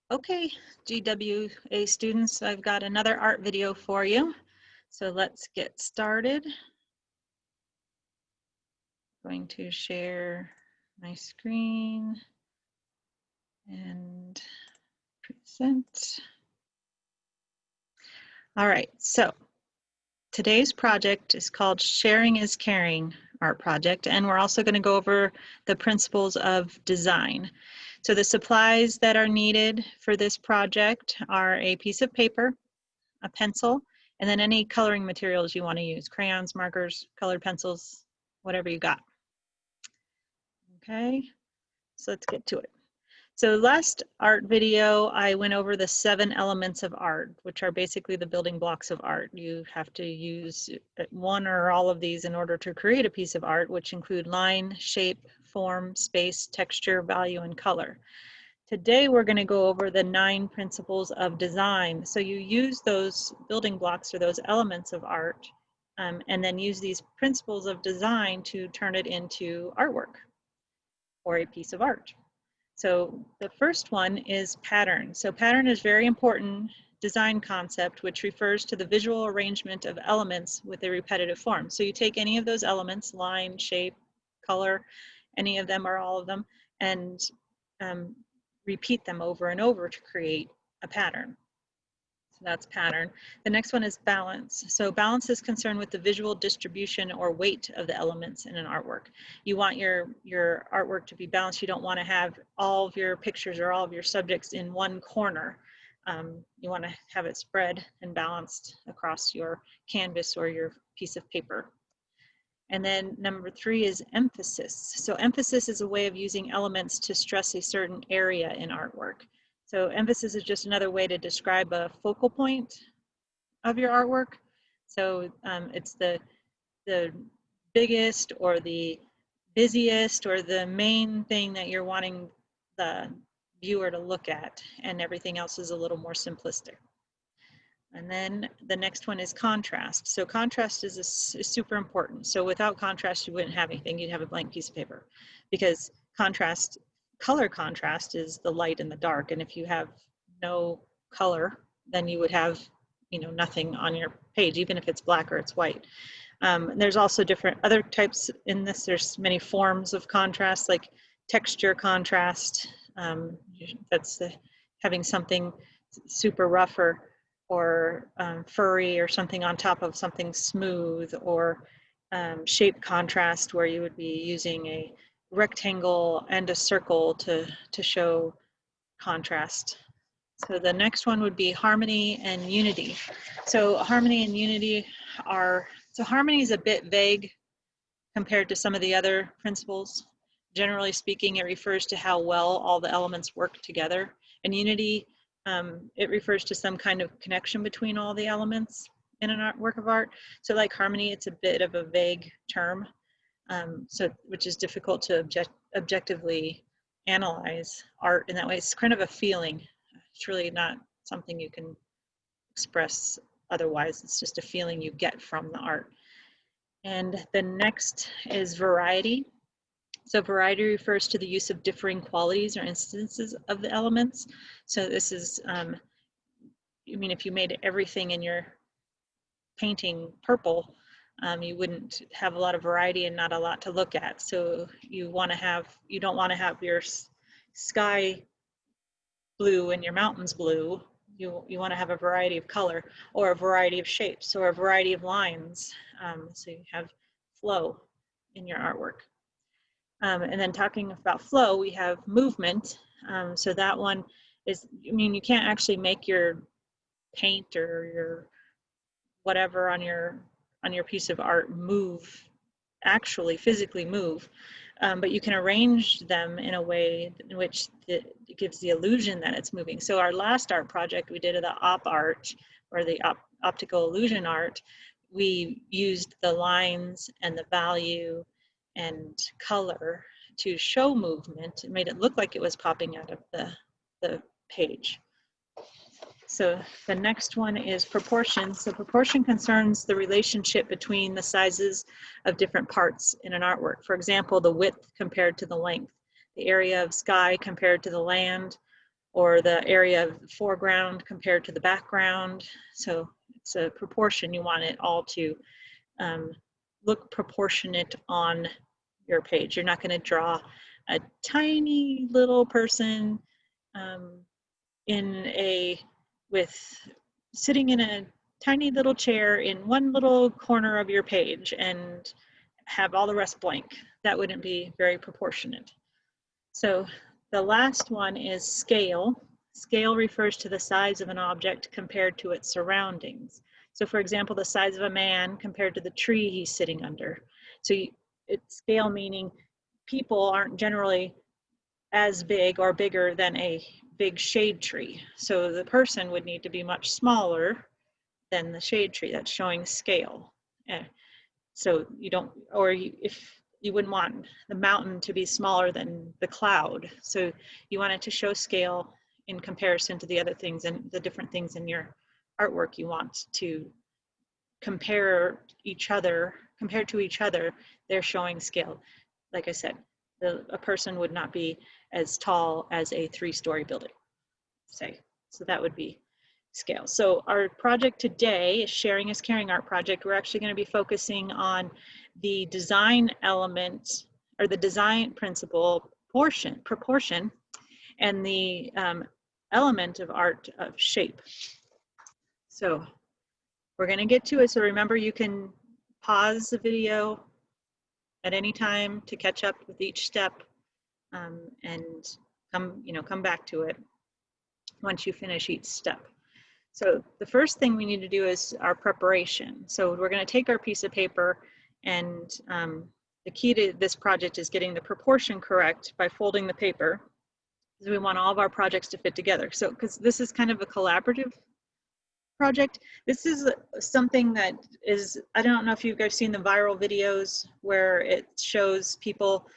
Okay, GWA students, I've got another art video for you. So let's get started. I'm going to share my screen and present. All right, so today's project is called Sharing is Caring Art Project, and we're also going to go over the principles of design. So the supplies that are needed for this project are a piece of paper, a pencil, and then any coloring materials you want to use, crayons, markers, colored pencils, whatever you got. Okay, so let's get to it. So last art video, I went over the 7 elements of art, which are basically the building blocks of art. You have to use one or all of these in order to create a piece of art, which include line, shape, form, space, texture, value, and color. Today, we're going to go over the 9 principles of design. So you use those building blocks or those elements of art, and then use these principles of design to turn it into artwork or a piece of art. So the first one is pattern. So pattern is very important design concept, which refers to the visual arrangement of elements with a repetitive form. So you take any of those elements, line, shape, color, any of them or all of them, and repeat them over and over to create a pattern. So that's pattern. The next one is balance. So balance is concerned with the visual distribution or weight of the elements in an artwork. You want your artwork to be balanced. You don't want to have all of your pictures or all of your subjects in one corner. You want to have it spread and balanced across your canvas or your piece of paper. And then number 3 is emphasis. So emphasis is a way of using elements to stress a certain area in artwork. So emphasis is just another way to describe a focal point of your artwork. So it's the biggest or the busiest or the main thing that you're wanting the viewer to look at, and everything else is a little more simplistic. And then the next one is contrast. So contrast is super important. So without contrast, you wouldn't have anything. You'd have a blank piece of paper, because contrast, color contrast is the light and the dark. And if you have no color, then you would have, nothing on your page, even if it's black or it's white. There's also different other types in this. There's many forms of contrast, like texture contrast. That's having something super rough or furry or something on top of something smooth, or shape contrast, where you would be using a rectangle and a circle to show contrast. So the next one would be harmony and unity. So harmony and unity so harmony is a bit vague compared to some of the other principles. Generally speaking, it refers to how well all the elements work together. And unity, it refers to some kind of connection between all the elements in an work of art. So like harmony, it's a bit of a vague term, which is difficult to objectively analyze art in that way. It's kind of a feeling. It's really not something you can express otherwise. It's just a feeling you get from the art. And the next is variety. So variety refers to the use of differing qualities or instances of the elements. So this is, if you made everything in your painting purple, you wouldn't have a lot of variety and not a lot to look at. So you don't want to have your sky blue and your mountains blue. You want to have a variety of color, or a variety of shapes, or a variety of lines, so you have flow in your artwork. And then talking about flow, we have movement. So that one is, you can't actually make your paint or your whatever on your piece of art actually physically move, but you can arrange them in a way in which it gives the illusion that it's moving. So our last art project we did of the op art, or the optical illusion art, we used the lines and the value and color to show movement. It made it look like it was popping out of the page. So the next one is proportion. So proportion concerns the relationship between the sizes of different parts in an artwork. For example, the width compared to the length, the area of sky compared to the land, or the area of the foreground compared to the background. So it's a proportion. You want it all to look proportionate on your page. You're not going to draw a tiny little person sitting in a tiny little chair in one little corner of your page and have all the rest blank. That wouldn't be very proportionate. So the last one is scale. Scale refers to the size of an object compared to its surroundings. So for example, the size of a man compared to the tree he's sitting under. So it's scale meaning people aren't generally as big or bigger than a big shade tree. So the person would need to be much smaller than the shade tree. That's showing scale. So you don't, or if you wouldn't want the mountain to be smaller than the cloud. So you want it to show scale in comparison to the other things and the different things in your artwork. You want to compare compared to each other, they're showing scale. Like I said, a person would not be as tall as a 3-story building, say. So that would be scale. So our project today is Sharing is Caring Art Project. We're actually going to be focusing on the design element, or the design principle proportion, and the element of art of shape. So we're going to get to it. So remember, you can pause the video at any time to catch up with each step, and come back to it once you finish each step. So the first thing we need to do is our preparation. So we're going to take our piece of paper, and the key to this project is getting the proportion correct by folding the paper, because we want all of our projects to fit together. So because this is kind of a collaborative project, this is something that is, I don't know if you guys seen the viral videos where it shows people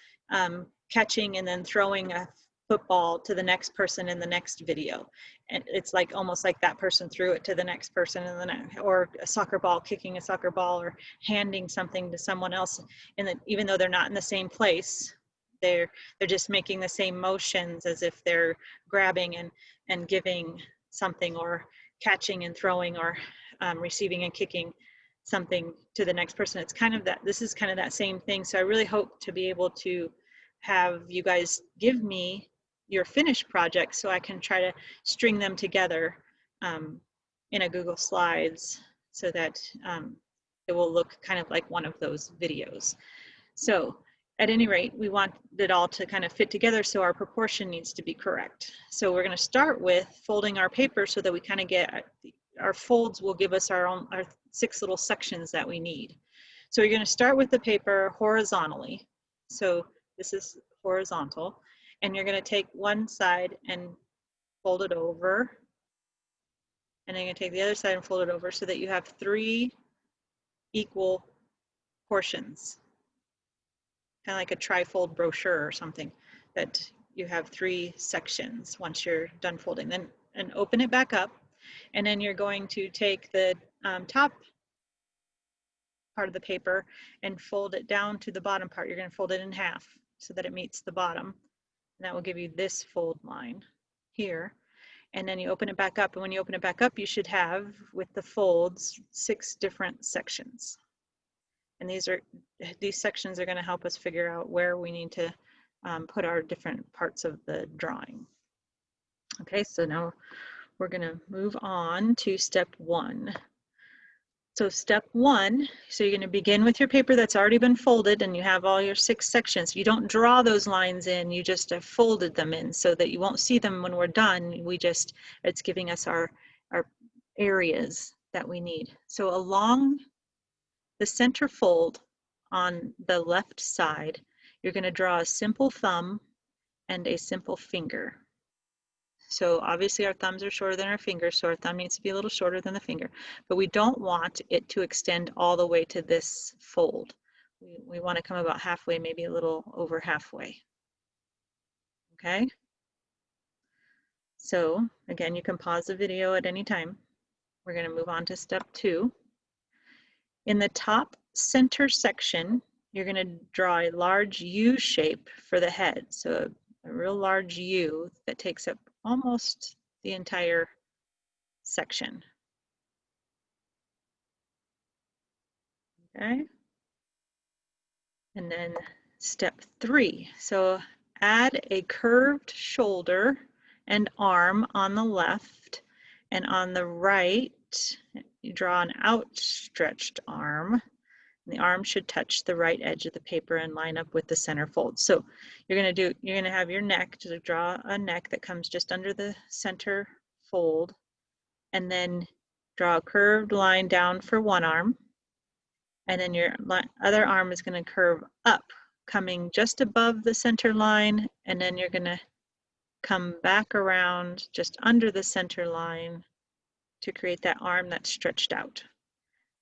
catching and then throwing a football to the next person in the next video, and it's like almost like that person threw it to the next person in the next, or a soccer ball, kicking a soccer ball, or handing something to someone else, and even though they're not in the same place, they're just making the same motions as if they're grabbing and giving something, or catching and throwing, or receiving and kicking something to the next person. It's kind of that, this is kind of that same thing. So I really hope to be able to have you guys give me your finished project so I can try to string them together in a Google Slides, so that it will look kind of like one of those videos. So at any rate, we want it all to kind of fit together, so our proportion needs to be correct. So we're going to start with folding our paper so that we kind of get our folds will give us our 6 little sections that we need. So you're going to start with the paper horizontally. So this is horizontal, and you're going to take one side and fold it over, and then you're going to take the other side and fold it over, so that you have 3 equal portions, kind of like a trifold brochure or something, that you have 3 sections once you're done folding. Then and open it back up, and then you're going to take the top part of the paper and fold it down to the bottom part. You're going to fold it in half so that it meets the bottom, and that will give you this fold line here. And then you open it back up, and when you open it back up, you should have, with the folds, 6 different sections. And these sections are going to help us figure out where we need to put our different parts of the drawing. Okay, so now we're going to move on to step 1. So step 1, so you're going to begin with your paper that's already been folded, and you have all your 6 sections. You don't draw those lines in, you just have folded them in so that you won't see them when we're done. It's giving us our areas that we need. So along the center fold on the left side, you're going to draw a simple thumb and a simple finger. So obviously our thumbs are shorter than our fingers, so our thumb needs to be a little shorter than the finger, but we don't want it to extend all the way to this fold. We want to come about halfway, maybe a little over halfway. Okay? So again, you can pause the video at any time. We're going to move on to step 2. In the top center section, you're going to draw a large U shape for the head. So a real large U that takes up almost the entire section. Okay. And then step 3. So add a curved shoulder and arm on the left, and on the right, you draw an outstretched arm. And the arm should touch the right edge of the paper and line up with the center fold. So you're going to have your neck, to draw a neck that comes just under the center fold, and then draw a curved line down for one arm, and then your other arm is going to curve up, coming just above the center line, and then you're going to come back around just under the center line to create that arm that's stretched out.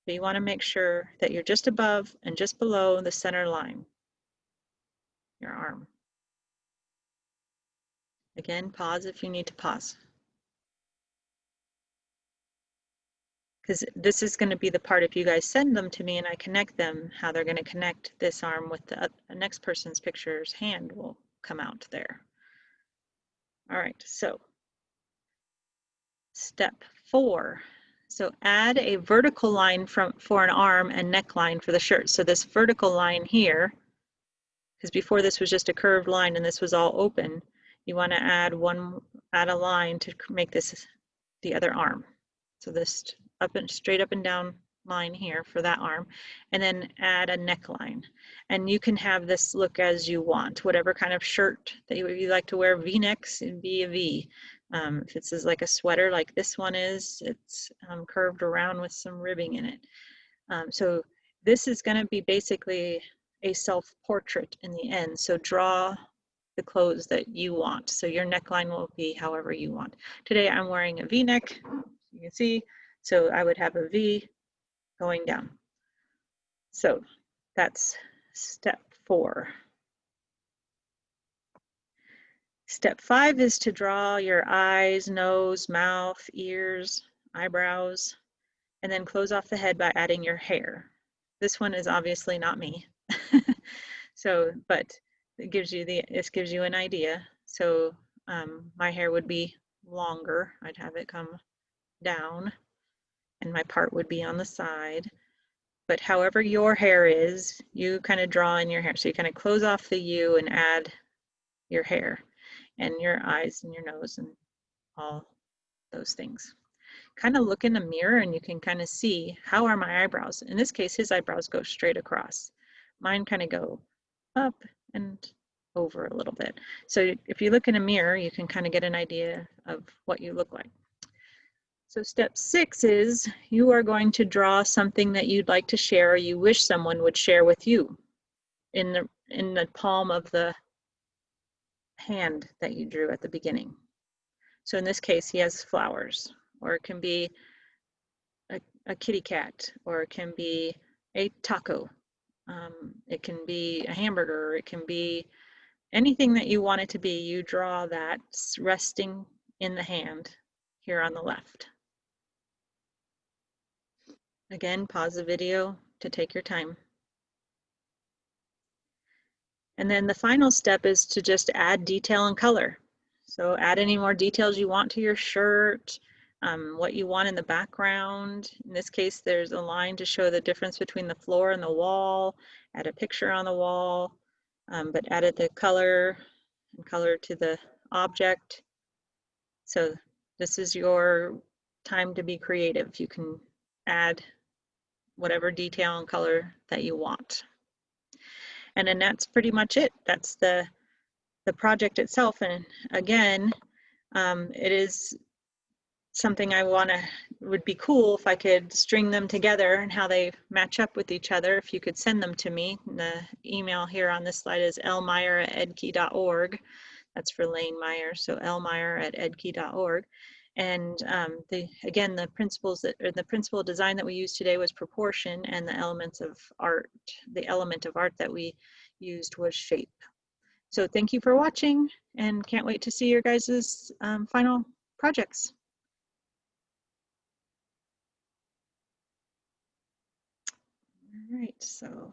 But you want to make sure that you're just above and just below the center line, your arm. Again, pause if you need to pause. Because this is going to be the part, if you guys send them to me and I connect them, how they're going to connect this arm with the next person's picture's hand will come out there. All right, so step 4. So add a vertical line for an arm and neckline for the shirt. So this vertical line here, because before this was just a curved line and this was all open, you want to add a line to make this the other arm. So this straight up and down line here for that arm, and then add a neckline. And you can have this look as you want, whatever kind of shirt that you like to wear. V-necks, it'd be a V. If it's like a sweater like this one is, it's curved around with some ribbing in it. So this is going to be basically a self-portrait in the end. So draw the clothes that you want. So your neckline will be however you want. Today I'm wearing a V-neck, you can see, so I would have a V going down. So that's step 4. Step 5 is to draw your eyes, nose, mouth, ears, eyebrows, and then close off the head by adding your hair. This one is obviously not me. So, but this gives you an idea. So my hair would be longer. I'd have it come down, and my part would be on the side. But however your hair is, you kind of draw in your hair. So you kind of close off the U and add your hair and your eyes and your nose and all those things. Kind of look in the mirror and you can kind of see, how are my eyebrows? In this case, his eyebrows go straight across. Mine kind of go up and over a little bit. So if you look in a mirror, you can kind of get an idea of what you look like. So step 6 is you are going to draw something that you'd like to share or you wish someone would share with you in the palm of the hand that you drew at the beginning. So in this case, he has flowers, or it can be a kitty cat, or it can be a taco. It can be a hamburger, it can be anything that you want it to be. You draw that resting in the hand here on the left. Again, pause the video to take your time. And then the final step is to just add detail and color. So add any more details you want to your shirt, what you want in the background. In this case, there's a line to show the difference between the floor and the wall. Add a picture on the wall, but added the color and color to the object. So this is your time to be creative. You can add whatever detail and color that you want. And then that's pretty much it. That's the project itself. And again, it is something would be cool if I could string them together and how they match up with each other. If you could send them to me. And the email here on this slide is lmeyer@edkey.org. That's for Lane Meyer, so lmeyer@edkey.org. And again, the principal design that we used today was proportion, and the element of art that we used was shape. So thank you for watching, and can't wait to see your guys' final projects. All right, so.